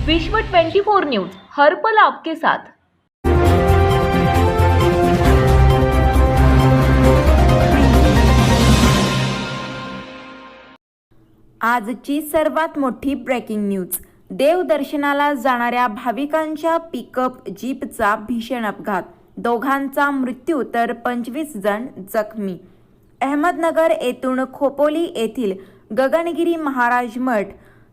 विश्व 24 न्यूज हर पल आपके साथ। आजची सर्वात मोठी ब्रेकिंग न्यूज। देवदर्शनाला जाणाऱ्या भाविकांच्या पिकअप जीपचा भीषण अपघात, दोघांचा मृत्यू तर 25 जण जखमी। अहमदनगर येथून खोपोली येथील गगनगिरी महाराज मठ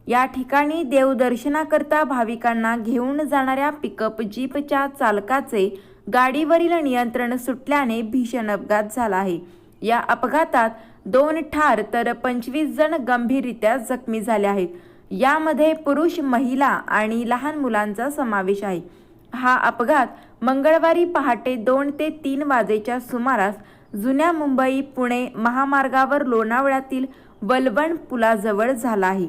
या ठिकाणी देवदर्शनाकरता भाविकांना घेऊन जाणाऱ्या पिकअप जीपच्या चालकाचे गाडीवरील नियंत्रण सुटल्याने भीषण अपघात झाला आहे। या अपघातात 2 ठार तर 25 जण गंभीररित्या जखमी झाले आहेत। यामध्ये पुरुष, महिला आणि लहान मुलांचा समावेश आहे। हा अपघात मंगळवारी पहाटे 2 ते 3 वाजेच्या सुमारास जुन्या मुंबई पुणे महामार्गावर लोणावळ्यातील वलवण पुलाजवळ झाला आहे।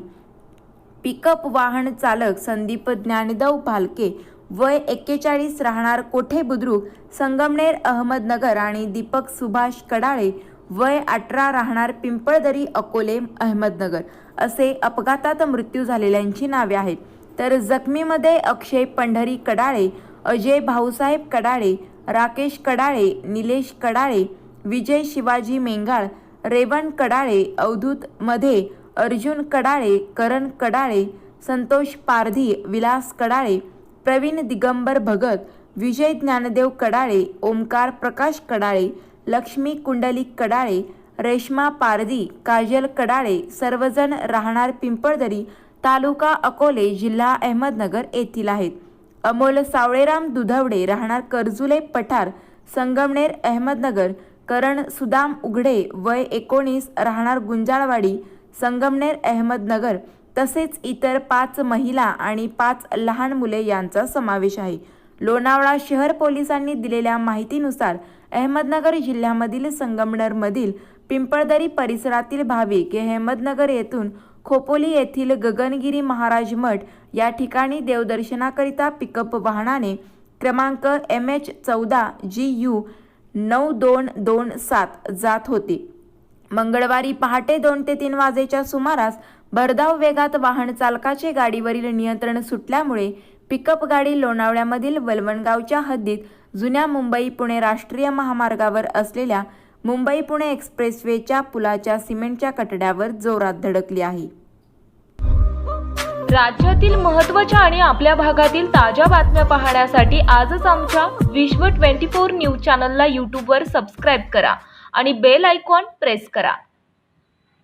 पिकअप वाहन चालक संदीप ज्ञानदेव भालके वय 41 राहणार कोठे बुद्रुक संगमनेर अहमदनगर आणि दीपक सुभाष कडाळे वय 18 राहणार पिंपळदरी अकोले अहमदनगर असे अपघातात मृत्यू झालेल्यांची नावे आहेत। तर जखमीमध्ये अक्षय पंढरी कडाळे, अजय भाऊसाहेब कडाळे, राकेश कडाळे, निलेश कडाळे, विजय शिवाजी मेंगाळ, रेवण कडाळे, अवधूत मध्ये अर्जुन कडाळे, करण कडाळे, संतोष पारधी, विलास कडाळे, प्रवीण दिगंबर भगत, विजय ज्ञानदेव कडाळे, ओमकार प्रकाश कडाळे, लक्ष्मी कुंडलिक कडाळे, रेश्मा पारधी, काजल कडाळे सर्वजण राहणार पिंपळदरी तालुका अकोले जिल्हा अहमदनगर येथील आहेत। अमोल सावळेराम दुधवडे राहणार कर्जुले पठार संगमनेर अहमदनगर, करण सुदाम उघडे वय 19 राहणार गुंजाळवाडी संगमनेर अहमदनगर तसेच इतर 5 महिला आणि 5 लहान मुले यांचा समावेश आहे। लोणावळा शहर पोलिसांनी दिलेल्या माहितीनुसार अहमदनगर जिल्ह्यामधील संगमनेरमधील पिंपळदरी परिसरातील भाविक अहमदनगर येथून खोपोली येथील गगनगिरी महाराज मठ या ठिकाणी देवदर्शनाकरिता पिकअप वाहनाने क्रमांक MH14 GU 9227 जात होते। मंगळवारी पहाटे 2 ते 3 वाजेच्या सुमारास भरधाव वेगात वाहन चालकाचे गाडीवरील नियंत्रण सुटल्यामुळे पिकअप गाडी लोणावळ्यामधील वलवणगावच्या हद्दीत जुन्या मुंबई पुणे राष्ट्रीय महामार्गावर असलेल्या मुंबई पुणे एक्सप्रेसवेच्या पुलाच्या सिमेंटच्या कठड्यावर जोरात धडकली आहे। राज्यातील महत्त्वाच्या आणि आपल्या भागातील ताज्या बातम्या पाहण्यासाठी आजच आमच्या विश्व 24 न्यूज चॅनलला YouTube वर सबस्क्राइब करा आणि बेल आयकॉन प्रेस करा।